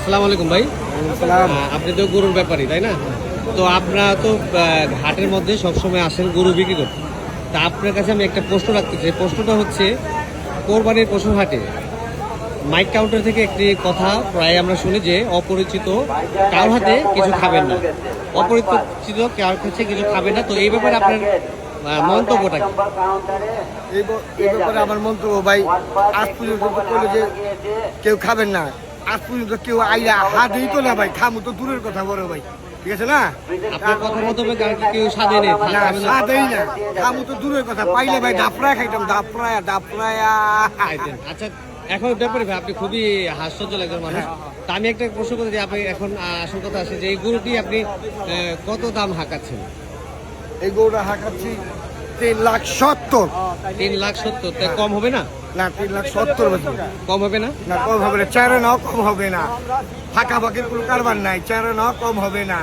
আসসালামু আলাইকুম ভাই। আপনি তো গরুর ব্যাপারী তাই না? তো আপনারা তো হাটের মধ্যে সবসময় আসেন গরু বিক্রি করতে। তা আপনার কাছে আমি একটা প্রশ্ন রাখতে চাই। প্রশ্নটা হচ্ছে, কোরবানির পশুর হাটে মাইক কাউন্টার থেকে একটি কথা প্রায় আমরা শুনি যে অপরিচিত কারোর হাতে কিছু খাবেন না, অপরিচিত কারোর কাছে কিছু খাবেন না। তো এই ব্যাপারে আপনার মন্তব্যটা কি? এই ব্যাপারে আমার মন্তব্য ভাই, আজ পর্যন্ত বললো যে কেউ খাবেন না, আজ পর্যন্ত কেউ আইয়া হাতেই তো না ভাই, খামু তো দূরের কথা বড় ভাই, ঠিক আছে না? আপনার কথা মতো কেউ সাদে নেই, না সাদেই না, খামু তো দূরের কথা, পাইলে ভাই ডাফরায় খাইতাম, ডাফরায়া। আচ্ছা, এখন ব্যাপারে ভাই আপনি খুবই হাস্যজ্জ্বল একজন মানুষ। তা আমি একটা প্রশ্ন করতে চাই, আপনি এখন আসল কথা আছে যে এই গরুটি আপনি কত দাম হাঁকাচ্ছেন? এই গরুটা হাঁকাচ্ছি 3,70,000। 3,70,000, তাই কম হবে না? না 3,70,000 বলছি। কম হবে না? না কম হবে না, চারে নাও কম হবে না, ফাঁকা ফাঁকির কোনো কারবার নাই, চারে নাও কম হবে না।